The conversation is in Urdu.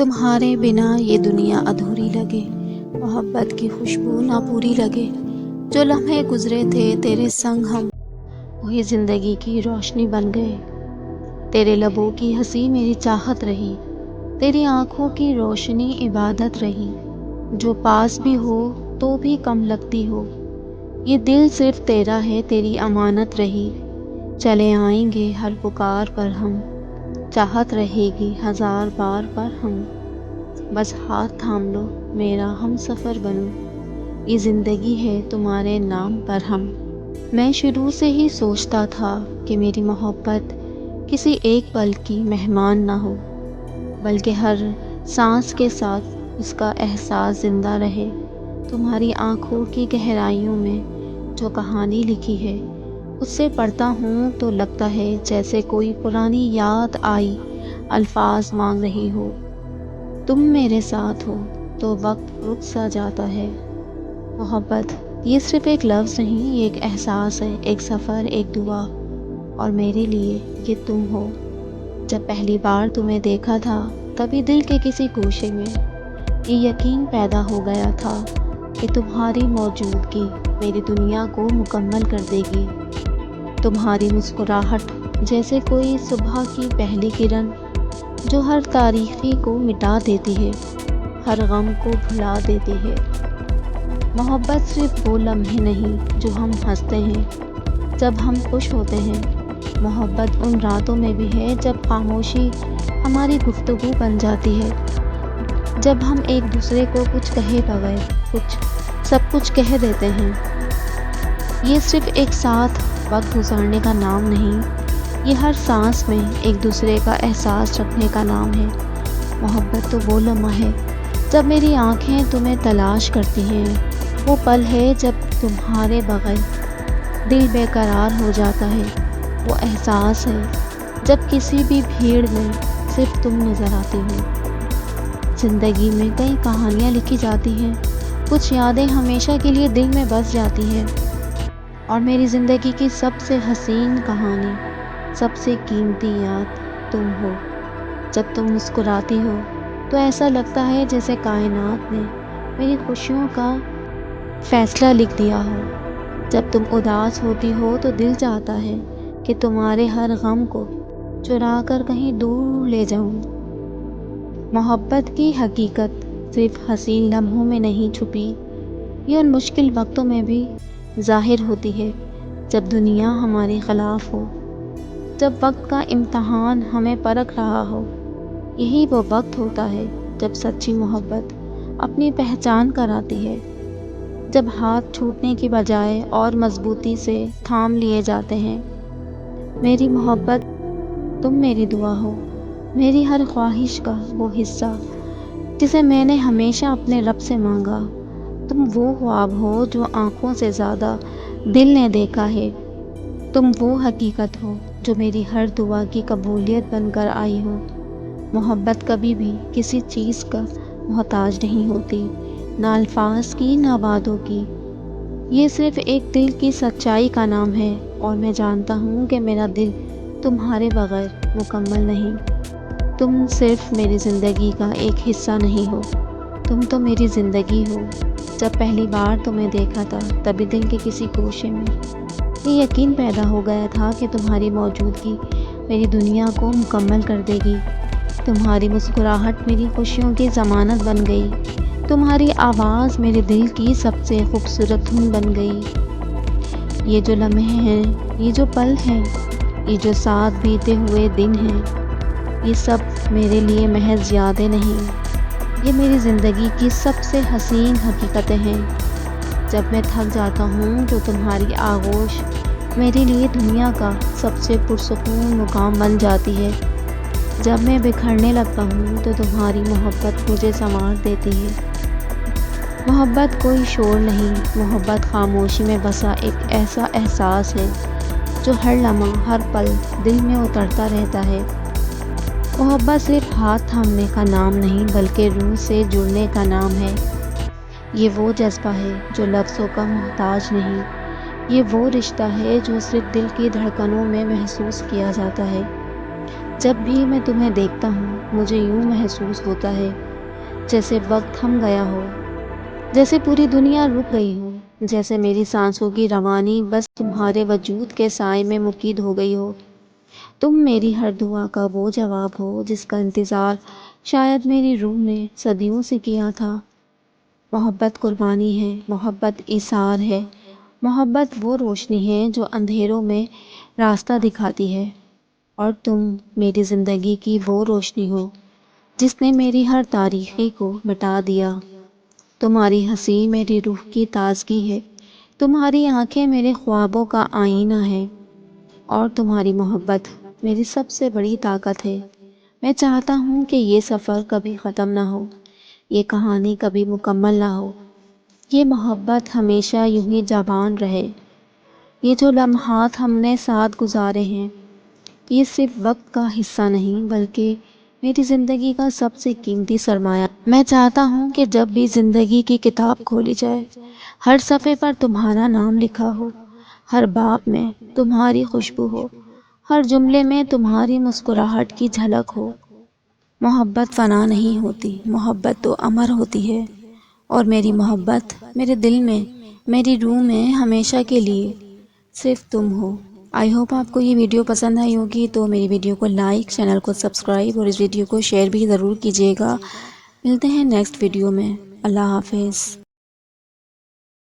تمہارے بنا یہ دنیا ادھوری لگے، محبت کی خوشبو نہ پوری لگے۔ جو لمحے گزرے تھے تیرے سنگ ہم، وہی زندگی کی روشنی بن گئے۔ تیرے لبوں کی ہنسی میری چاہت رہی، تیری آنکھوں کی روشنی عبادت رہی۔ جو پاس بھی ہو تو بھی کم لگتی ہو، یہ دل صرف تیرا ہے، تیری امانت رہی۔ چلے آئیں گے ہر پکار پر ہم، چاہت رہے گی ہزار بار پر ہم۔ بس ہاتھ تھام لو میرا ہم سفر بنو، یہ زندگی ہے تمہارے نام پر ہم۔ میں شروع سے ہی سوچتا تھا کہ میری محبت کسی ایک پل کی مہمان نہ ہو، بلکہ ہر سانس کے ساتھ اس کا احساس زندہ رہے۔ تمہاری آنکھوں کی گہرائیوں میں جو کہانی لکھی ہے، اس سے پڑھتا ہوں تو لگتا ہے جیسے کوئی پرانی یاد آئی الفاظ مانگ رہی ہو۔ تم میرے ساتھ ہو تو وقت رک سا جاتا ہے۔ محبت یہ صرف ایک لفظ نہیں، یہ ایک احساس ہے، ایک سفر، ایک دعا، اور میرے لیے یہ تم ہو۔ جب پہلی بار تمہیں دیکھا تھا تبھی دل کے کسی گوشے میں یہ یقین پیدا ہو گیا تھا کہ تمہاری موجودگی میری دنیا کو مکمل کر دے گی۔ تمہاری مسکراہٹ جیسے کوئی صبح کی پہلی کرن جو ہر تاریکی کو مٹا دیتی ہے، ہر غم کو بھلا دیتی ہے۔ محبت صرف وہ لمحے نہیں جو ہم ہنستے ہیں جب ہم خوش ہوتے ہیں، محبت ان راتوں میں بھی ہے جب خاموشی ہماری گفتگو بن جاتی ہے، جب ہم ایک دوسرے کو کچھ کہے بغیر سب کچھ کہہ دیتے ہیں۔ یہ صرف ایک ساتھ وقت گزارنے کا نام نہیں، یہ ہر سانس میں ایک دوسرے کا احساس رکھنے کا نام ہے۔ محبت تو وہ لمحہ ہے جب میری آنکھیں تمہیں تلاش کرتی ہیں، وہ پل ہے جب تمہارے بغیر دل بے قرار ہو جاتا ہے، وہ احساس ہے جب کسی بھی بھیڑ میں صرف تم نظر آتی ہو۔ زندگی میں کئی کہانیاں لکھی جاتی ہیں، کچھ یادیں ہمیشہ کے لیے دل میں بس جاتی ہیں، اور میری زندگی کی سب سے حسین کہانی، سب سے قیمتی یاد تم ہو۔ جب تم مسکراتی ہو تو ایسا لگتا ہے جیسے کائنات نے میری خوشیوں کا فیصلہ لکھ دیا ہو۔ جب تم اداس ہوتی ہو تو دل چاہتا ہے کہ تمہارے ہر غم کو چرا کر کہیں دور لے جاؤں۔ محبت کی حقیقت صرف حسین لمحوں میں نہیں چھپی، یہ ان مشکل وقتوں میں بھی ظاہر ہوتی ہے، جب دنیا ہمارے خلاف ہو، جب وقت کا امتحان ہمیں پرکھ رہا ہو۔ یہی وہ وقت ہوتا ہے جب سچی محبت اپنی پہچان کراتی ہے، جب ہاتھ چھوٹنے کی بجائے اور مضبوطی سے تھام لیے جاتے ہیں۔ میری محبت تم میری دعا ہو، میری ہر خواہش کا وہ حصہ جسے میں نے ہمیشہ اپنے رب سے مانگا۔ تم وہ خواب ہو جو آنکھوں سے زیادہ دل نے دیکھا ہے، تم وہ حقیقت ہو جو میری ہر دعا کی قبولیت بن کر آئی ہو۔ محبت کبھی بھی کسی چیز کا محتاج نہیں ہوتی، نہ الفاظ کی نہ وعدوں کی، یہ صرف ایک دل کی سچائی کا نام ہے، اور میں جانتا ہوں کہ میرا دل تمہارے بغیر مکمل نہیں۔ تم صرف میری زندگی کا ایک حصہ نہیں ہو، تم تو میری زندگی ہو۔ جب پہلی بار تمہیں دیکھا تھا تبھی دل کے کسی گوشے میں یہ یقین پیدا ہو گیا تھا کہ تمہاری موجودگی میری دنیا کو مکمل کر دے گی۔ تمہاری مسکراہٹ میری خوشیوں کی ضمانت بن گئی، تمہاری آواز میرے دل کی سب سے خوبصورت دھن بن گئی۔ یہ جو لمحے ہیں، یہ جو پل ہیں، یہ جو ساتھ بیتے ہوئے دن ہیں، یہ سب میرے لیے محض یادیں نہیں، یہ میری زندگی کی سب سے حسین حقیقتیں ہیں۔ جب میں تھک جاتا ہوں تو تمہاری آغوش میرے لیے دنیا کا سب سے پرسکون مقام بن جاتی ہے۔ جب میں بکھرنے لگتا ہوں تو تمہاری محبت مجھے سنوار دیتی ہے۔ محبت کوئی شور نہیں، محبت خاموشی میں بسا ایک ایسا احساس ہے جو ہر لمحہ، ہر پل دل میں اترتا رہتا ہے۔ محبت صرف ہاتھ تھامنے کا نام نہیں بلکہ روح سے جڑنے کا نام ہے۔ یہ وہ جذبہ ہے جو لفظوں کا محتاج نہیں، یہ وہ رشتہ ہے جو صرف دل کی دھڑکنوں میں محسوس کیا جاتا ہے۔ جب بھی میں تمہیں دیکھتا ہوں مجھے یوں محسوس ہوتا ہے جیسے وقت تھم گیا ہو، جیسے پوری دنیا رک گئی ہو، جیسے میری سانسوں کی روانی بس تمہارے وجود کے سائے میں مقید ہو گئی ہو۔ تم میری ہر دعا کا وہ جواب ہو جس کا انتظار شاید میری روح نے صدیوں سے کیا تھا۔ محبت قربانی ہے، محبت ایثار ہے، محبت وہ روشنی ہے جو اندھیروں میں راستہ دکھاتی ہے، اور تم میری زندگی کی وہ روشنی ہو جس نے میری ہر تاریکی کو مٹا دیا۔ تمہاری ہنسی میری روح کی تازگی ہے، تمہاری آنکھیں میرے خوابوں کا آئینہ ہے، اور تمہاری محبت میری سب سے بڑی طاقت ہے۔ میں چاہتا ہوں کہ یہ سفر کبھی ختم نہ ہو، یہ کہانی کبھی مکمل نہ ہو، یہ محبت ہمیشہ یوں ہی جاودان رہے۔ یہ جو لمحات ہم نے ساتھ گزارے ہیں، یہ صرف وقت کا حصہ نہیں بلکہ میری زندگی کا سب سے قیمتی سرمایہ۔ میں چاہتا ہوں کہ جب بھی زندگی کی کتاب کھولی جائے، ہر صفحے پر تمہارا نام لکھا ہو، ہر باب میں تمہاری خوشبو ہو، ہر جملے میں تمہاری مسکراہٹ کی جھلک ہو۔ محبت فنا نہیں ہوتی، محبت تو امر ہوتی ہے، اور میری محبت میرے دل میں، میری روح میں ہمیشہ کے لیے صرف تم ہو۔ آئی ہوپ آپ کو یہ ویڈیو پسند آئی ہوگی، تو میری ویڈیو کو لائک، چینل کو سبسکرائب اور اس ویڈیو کو شیئر بھی ضرور کیجیے گا۔ ملتے ہیں نیکسٹ ویڈیو میں۔ اللہ حافظ۔